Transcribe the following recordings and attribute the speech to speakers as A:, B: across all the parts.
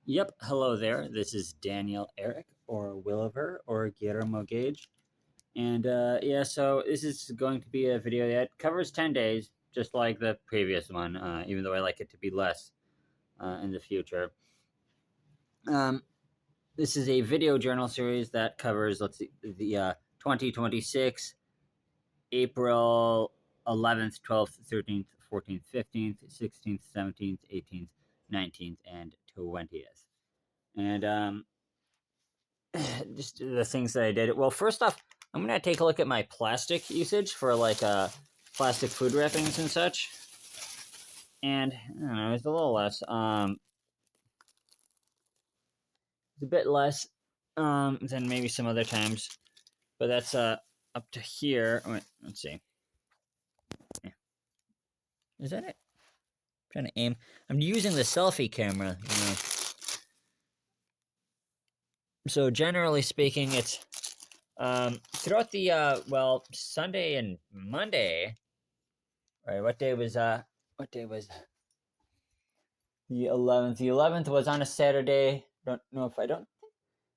A: Yep, hello there. This is Daniel Eric, or Williver, or Guillermo Gage. And yeah, so this is going to be a video that covers 10 days, just like the previous one, even though I like it to be less in the future. Um, this is a video journal series that covers, let's see, the 2026 April 11th, 12th, 13th, 14th, 15th, 16th, 17th, 18th, 19th, and 20th. And just the things that I did. Well, first off, I'm gonna take a look at my plastic usage for like plastic food wrappings and such. And I don't know, it's a little less. It's a bit less than maybe some other times, but that's up to here. Wait, let's see. Yeah. Is that it? I'm trying to aim. I'm using the selfie camera. So generally speaking, it's throughout the Sunday and Monday. Right, what day was the 11th? The 11th was on a Saturday. Don't know if I don't think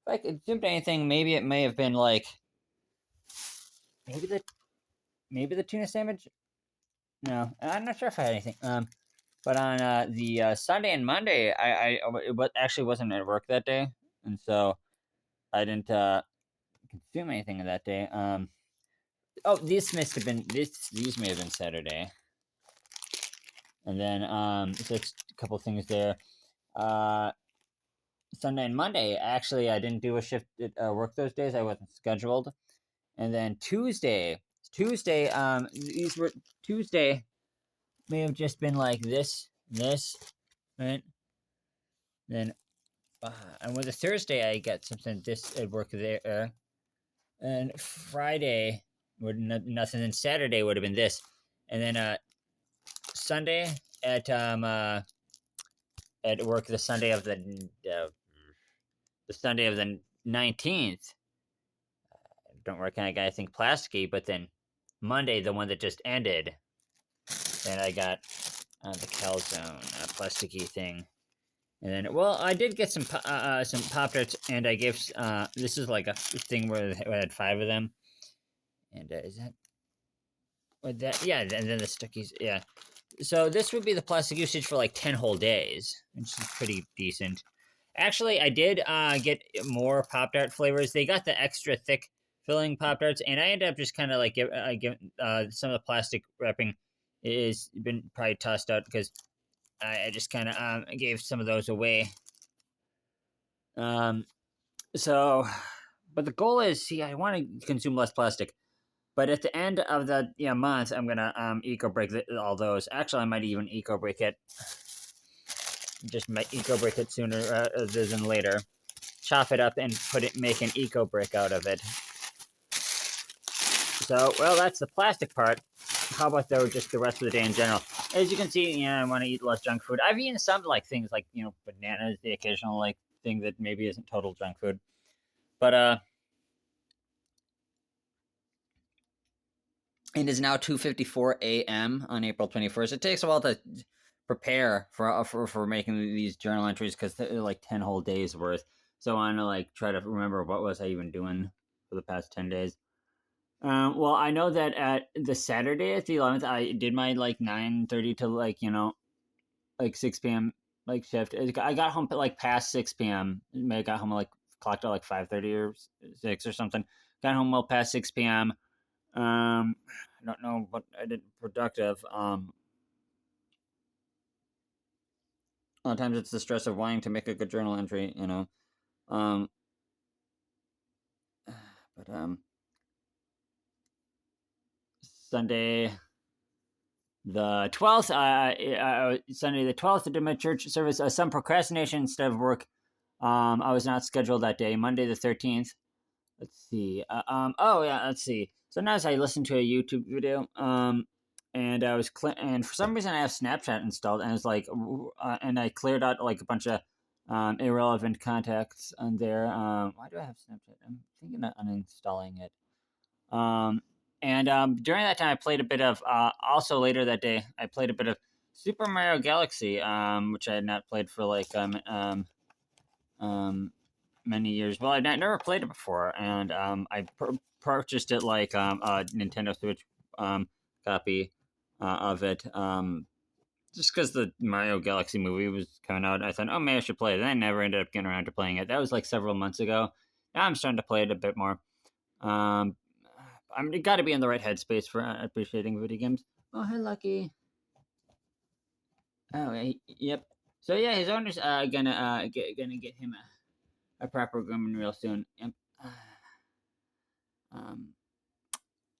A: if I could zoom to anything. Maybe it may have been like maybe the maybe the tuna sandwich. No, I'm not sure if I had anything. But on the Sunday and Monday, it actually wasn't at work that day, and so I didn't consume anything that day. Oh, these must have been these may have been Saturday, and then so it's a couple things there. Uh, Sunday and Monday, actually, I didn't do a shift at work those days. I wasn't scheduled. And then Tuesday, these were Tuesday may have just been like this, right? Then, and with a Thursday, I got something this at work there, and Friday would nothing. Then Saturday would have been this, and then Sunday at work the Sunday of the 19th. Don't work on a guy I think plasticky, but then Monday, the one that just ended, and I got the calzone plasticky thing. And then, well, I did get some Pop Tarts, and I gave this is like a thing where I had 5 of them. And is that what that? Yeah, and then the Stuckies. Yeah. So this would be the plastic usage for like 10 whole days, which is pretty decent. Actually, I did get more Pop Tart flavors. They got the extra thick filling Pop Tarts, and I ended up just kind of like giving some of the plastic wrapping is been probably tossed out because I just kind of gave some of those away. Um, so, but the goal is, see, I want to consume less plastic. But at the end of the month, I'm gonna eco break all those. Actually, I might even eco break it. Just might eco break it sooner rather than later. Chop it up and make an eco brick out of it. So, well, that's the plastic part. How about though, just the rest of the day in general? As you can see, I want to eat less junk food. I've eaten some like things like bananas, the occasional like thing that maybe isn't total junk food, but it is now 2:54 a.m. on April 21st. It takes a while to prepare for making these journal entries because they're like 10 whole days worth. So I want to like try to remember what was I even doing for the past 10 days. Well, I know that at the Saturday at the 11th, I did my like 9:30 to like 6 p.m. like shift. I got home at like past 6 p.m. I got home like clocked out like 5:30 or 6 or something. Got home well past 6 p.m. I don't know what I did productive. A lot of times it's the stress of wanting to make a good journal entry, Um, but Sunday the 12th, Sunday the 12th, I did my church service. Some procrastination instead of work. I was not scheduled that day. Monday the 13th. Let's see. Oh yeah, let's see. Sometimes I listen to a YouTube video. And I was and for some reason I have Snapchat installed, and it's like, and I cleared out like a bunch of irrelevant contacts on there. Why do I have Snapchat? I'm thinking of uninstalling it. And during that time, I played a bit of. Also later that day, I played a bit of Super Mario Galaxy, which I had not played for like many years. Well, I never played it before, and I purchased it like a Nintendo Switch copy of it. Just because the Mario Galaxy movie was coming out, I thought, oh, maybe I should play it. And I never ended up getting around to playing it. That was like several months ago. Now I'm starting to play it a bit more. Um, I'm got to be in the right headspace for appreciating video games. Oh, hi, Lucky. Oh, yep. So yeah, his owner's gonna get him a proper grooming real soon. Yep. Um,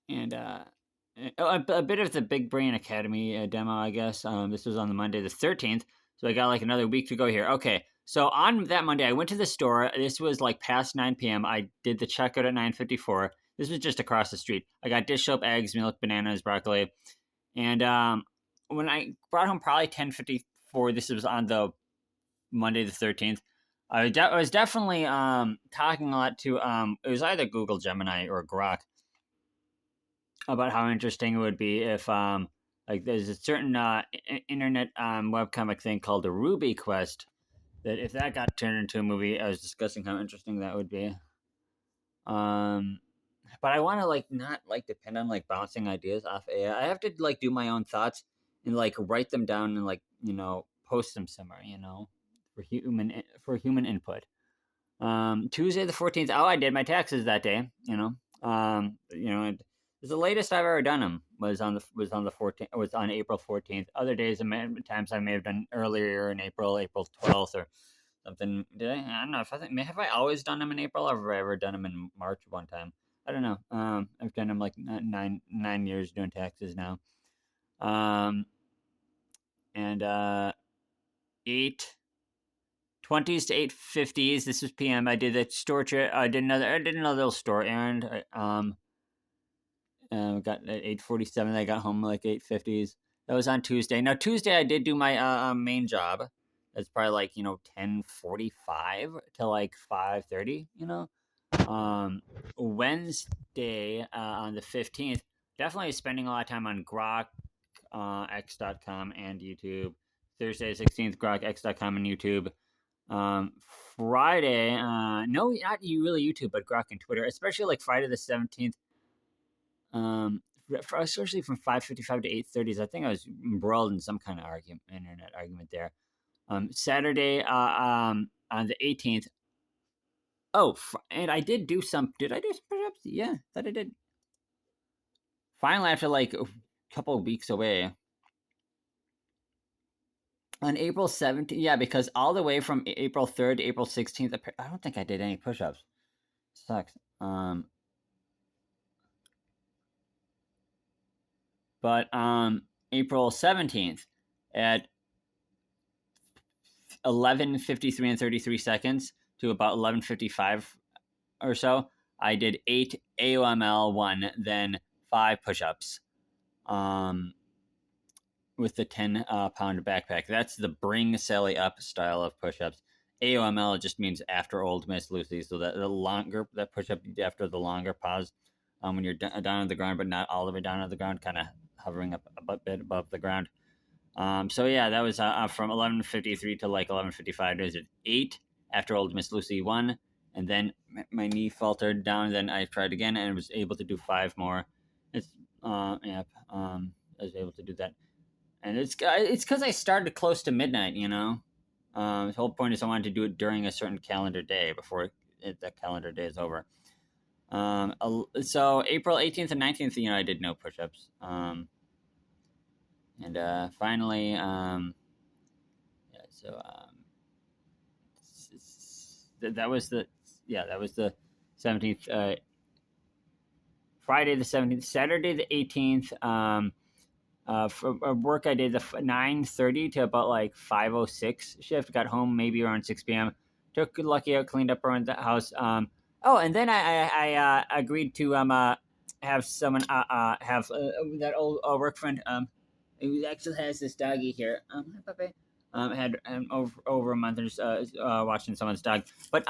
A: and a bit of the Big Brain Academy demo, I guess. This was on the Monday the 13th, so I got like another week to go here. Okay, so on that Monday, I went to the store. This was like past 9 p.m. I did the checkout at 9:54. This was just across the street. I got dish soap, eggs, milk, bananas, broccoli, and when I brought home probably 10:54. This was on the Monday the 13th. I was definitely talking a lot to it was either Google Gemini or Grok about how interesting it would be if like there's a certain internet webcomic thing called the Ruby Quest that if that got turned into a movie, I was discussing how interesting that would be. But I want to like not like depend on like bouncing ideas off AI. I have to like do my own thoughts and like write them down and like post them somewhere, for human input. Tuesday the 14th. Oh, I did my taxes that day. It was the latest I've ever done them. Was on the 14th. Was on April 14th. Other days, times I may have done earlier in April 12th or something. Did I? I don't know. If I think have I always done them in April, or have I ever done them in March one time? I don't know. I've done them like 9 years doing taxes now. And 8:20s to 8:50s. This was PM. I did the store trip. I did another little store errand. Got at 8:47. I got home like 8:50s. That was on Tuesday. Now Tuesday I did do my main job. That's probably like 10:45 to like 5:30. Wednesday on the 15th. Definitely spending a lot of time on Grok, X.com and YouTube. Thursday 16th, GrokX.com and YouTube. Friday, no, not really YouTube, but Grok and Twitter, especially like Friday the 17th. Especially from 5:55 to 8:30. I think I was embroiled in some kind of internet argument there. Saturday, on the 18th. Oh, and I did do some. Did I do some push-ups? Yeah, that I did. Finally, after like a couple of weeks away, on April 17th, yeah, because all the way from April 3rd to April 16th, I don't think I did any push-ups. Sucks. But April 17th at 11:53 and 33 seconds to about 11:55 or so, I did 8 AOML1, then 5 push-ups. With the 10-pound backpack. That's the bring Sally up style of push-ups. AOML just means after old Miss Lucy, so that that push-up after the longer pause, when you're down on the ground, but not all the way down on the ground, kind of hovering up a bit above the ground. So yeah, that was from 11:53 to like 11:55. There's 8 after old Miss Lucy 1, and then my knee faltered down. Then I tried again and was able to do 5 more. It's I was able to do that. And it's because I started close to midnight, the whole point is I wanted to do it during a certain calendar day before the calendar day is over. So April 18th and 19th, I did no push-ups. And finally, that was the 17th. Friday the 17th, Saturday the 18th. For work, I did the 9:30 to about like 5:06 shift. Got home maybe around 6 p.m. Took good lucky out, cleaned up around the house. And then I agreed to have someone have that old work friend who actually has this doggy here. Hi, puppy. Had over a month just watching someone's dog. But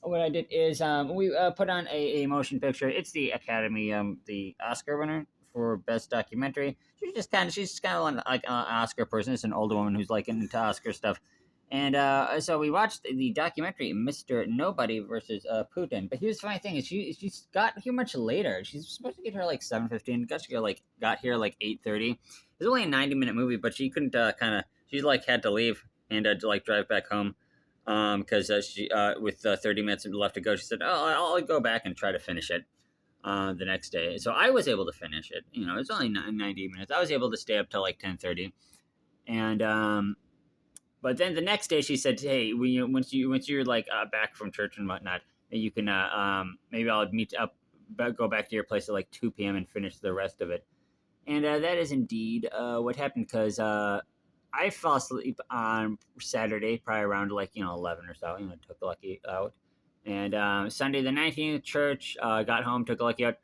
A: what I did is we put on a motion picture. It's the Academy, the Oscar winner for best documentary. She's just kind of like an Oscar person. It's an older woman who's like into Oscar stuff, And so we watched the documentary Mr. Nobody versus Putin. But here's the funny thing: is she got here much later. She's supposed to get here like 7:15. Got here like 8:30. It was only a 90-minute movie, but she couldn't she like had to leave and to like drive back home because she with 30 minutes left to go, she said, "Oh, I'll go back and try to finish it." The next day, so I was able to finish it. You know, it's only 90 minutes. I was able to stay up till like 10:30, and but then the next day she said, "Hey, once you're like back from church and whatnot, you can maybe I'll meet up, go back to your place at like 2 p.m. and finish the rest of it." And that is indeed what happened because I fell asleep on Saturday, probably around like 11 or so. Took the lucky out, and Sunday the 19th, church. Got home, took a lucky out,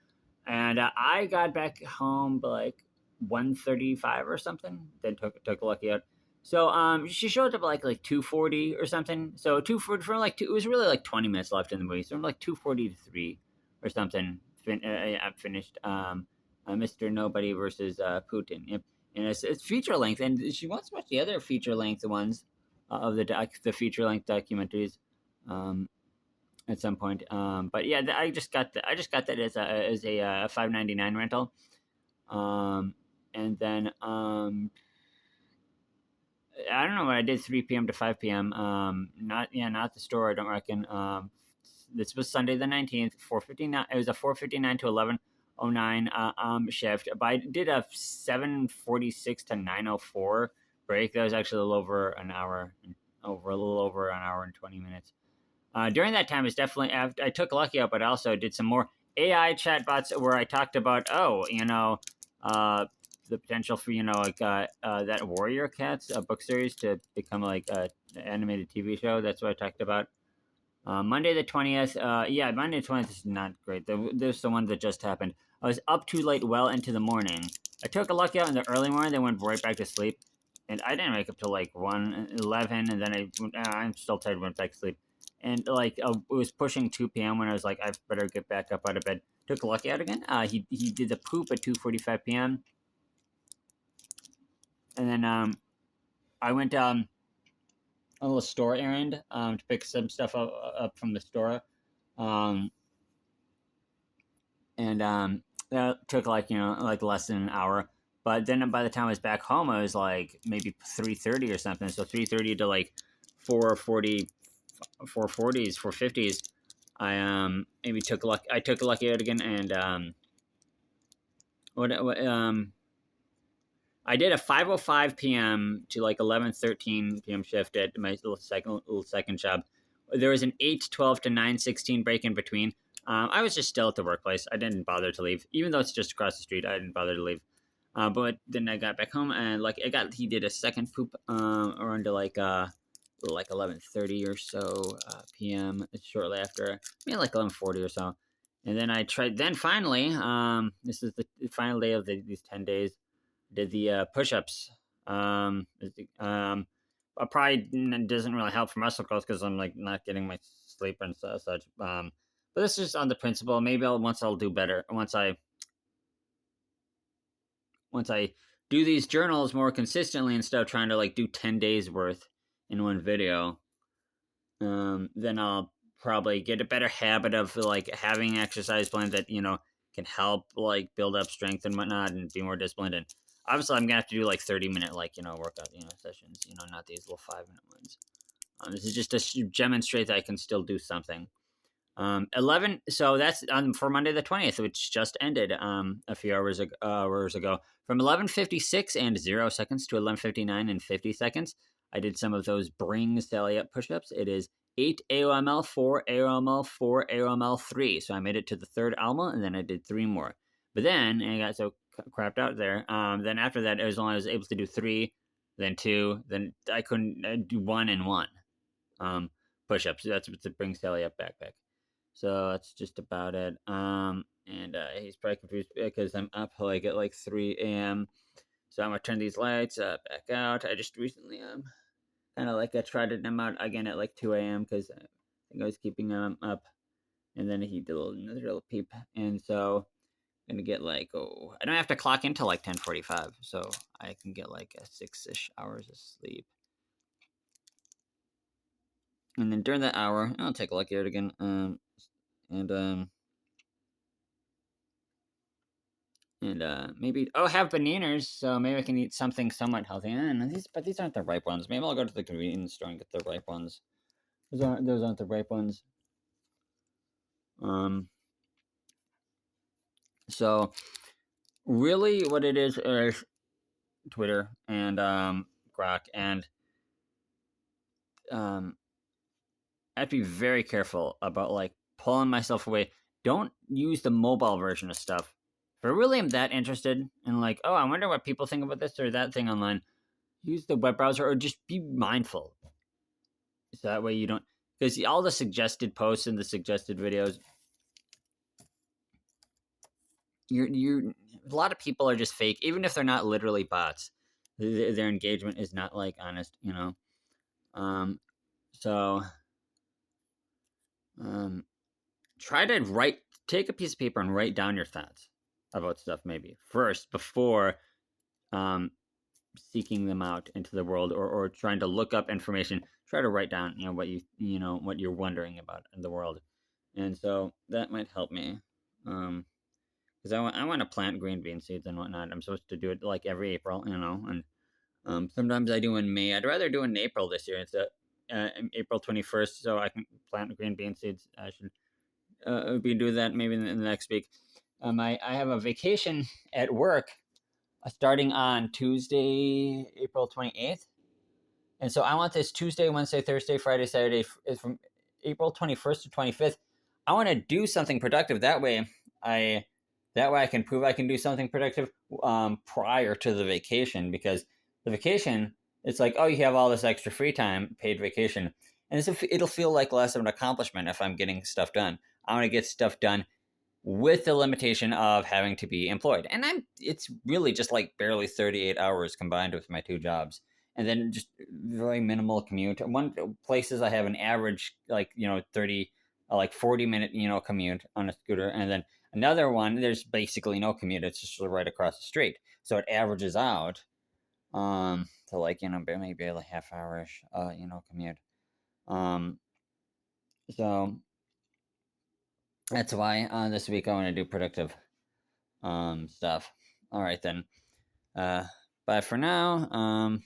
A: and I got back home by like 1:35 or something. Then took a lucky out. So she showed up at like 2:40 or something. So 2:40 for like two. It was really like 20 minutes left in the movie. So from like 2:40 to 3 or something. I finished Mr. Nobody versus Putin. Yep. And it's feature length, and she wants to watch the other feature length ones of the feature length documentaries at some point. But yeah, I just got that as a $5.99 rental. And then I don't know what I did 3 p.m. to 5 p.m. Not the store. I don't reckon. This was Sunday the 19th, 4:59. It was a 4:59 to 11:09 shift. But I did a 7:46 to 9:04 break. That was actually a little over an hour and 20 minutes. During that time, it's definitely I took lucky out, but I also did some more AI chatbots where I talked about the potential for that Warrior Cats book series to become like an animated TV show. That's what I talked about. Monday the 20th. Monday the 20th is not great. There's the one that just happened. I was up too late, well into the morning. I took a lucky out in the early morning, then went right back to sleep, and I didn't wake up till like 1:11, and then I'm still tired, went back to sleep, and like it was pushing 2 p.m. when I was like, I better get back up out of bed. Took a lucky out again. He did the poop at 2:45 p.m. And then I went a little store errand to pick some stuff up from the store, and that took like less than an hour. But then by the time I was back home, I was like maybe 3:30 or something. So 3:30 to like 4:40, 4:40s, 4:50s. I maybe took a lucky out again, and I did a 5:05 p.m. to like 11:13 p.m. shift at my little second job. There was an 8:12 to 9:16 break in between. I was just still at the workplace. I didn't bother to leave, even though it's just across the street. I didn't bother to leave. But then I got back home and like he did a second poop around to like 11:30 or so p.m. shortly after, like 11:40 or so. And then I tried. Then finally, this is the final day of these 10 days. Did the push-ups. Probably doesn't really help for muscle growth because I'm like not getting my sleep and such. But this is on the principle. Maybe I'll do better once I do these journals more consistently instead of trying to like do 10 days worth in one video. Then I'll probably get a better habit of like having an exercise plan that can help like build up strength and whatnot and be more disciplined. And obviously I'm gonna have to do like 30-minute workout sessions, not these little 5-minute ones. This is just to demonstrate that I can still do something. 11. So that's for Monday the 20th, which just ended a few hours ago. From 11:56 and 0 seconds to 11:59 and 50 seconds, I did some of those bring Sally up push-ups. It is 8 AOML, 4 AOML, 4 AOML, 3. So I made it to the third AOML, and then I did 3 more. But then I got so crapped out there. Then after that, as long as I was able to do 3, then 2, then I couldn't do 1 and 1 push-ups. That's what to bring Sally up backpack. So that's just about it. And he's probably confused because I'm up like at like 3 a.m. So I'm gonna turn these lights back out. I just recently kind of like I tried them out again at like 2 a.m. because I think I was keeping him up. And then he did another little peep. And so I'm gonna get like I don't have to clock into like 10:45, so I can get like a 6-ish hours of sleep. And then during that hour, I'll take a look at it again. Maybe have bananas, so maybe I can eat something somewhat healthy. But these aren't the ripe ones. Maybe I'll go to the convenience store and get the ripe ones. Those aren't the ripe ones. So really, what it is Twitter and Grok, and I have to be very careful about like pulling myself away. Don't use the mobile version of stuff. If I really am that interested in like, oh, I wonder what people think about this or that thing online, use the web browser or just be mindful. So that way you don't, because all the suggested posts and the suggested videos, you're a lot of people are just fake, even if they're not literally bots. Their engagement is not like honest, So try to take a piece of paper and write down your thoughts about stuff maybe first before seeking them out into the world, or trying to look up information. Try to write down what you're wondering about in the world, and so that might help me. Because I want to plant green bean seeds and whatnot. I'm supposed to do it like every April, and sometimes I do in May. I'd rather do it in April this year. It's April 21st, so I can plant green bean seeds. I should be doing that maybe in the next week. I have a vacation at work starting on Tuesday, April 28th. And so I want this Tuesday, Wednesday, Thursday, Friday, Saturday, from April 21st to 25th. I want to do something productive. That way I can prove I can do something productive prior to the vacation, because the vacation, it's like, oh, you have all this extra free time, paid vacation. And it'll feel like less of an accomplishment if I'm getting stuff done. I want to get stuff done with the limitation of having to be employed. And it's really just like barely 38 hours combined with my two jobs. And then just very minimal commute. One places I have an average 30 40-minute commute on a scooter, and then another one there's basically no commute. It's just right across the street. So it averages out to maybe a half hourish commute. So that's why this week I want to do productive stuff. All right then. Bye for now.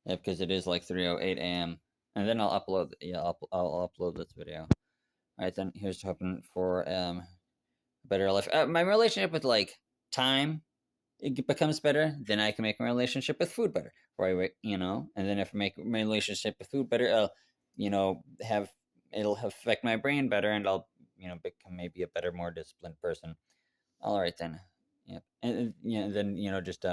A: Yeah, because it is like 3:08 a.m. And then I'll upload. Yeah, I'll upload this video. All right then. Here's hoping for a better life. My relationship with like time, it becomes better. Then I can make my relationship with food better. Right, and then if I make my relationship with food better, it'll affect my brain better, and I'll become maybe a better, more disciplined person. All right then. Yep. And then just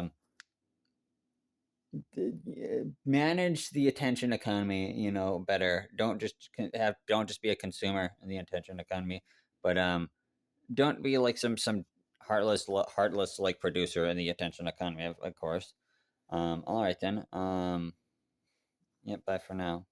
A: manage the attention economy better. Don't just be a consumer in the attention economy, but don't be like some heartless like producer in the attention economy, of course. All right then. Yep, bye for now.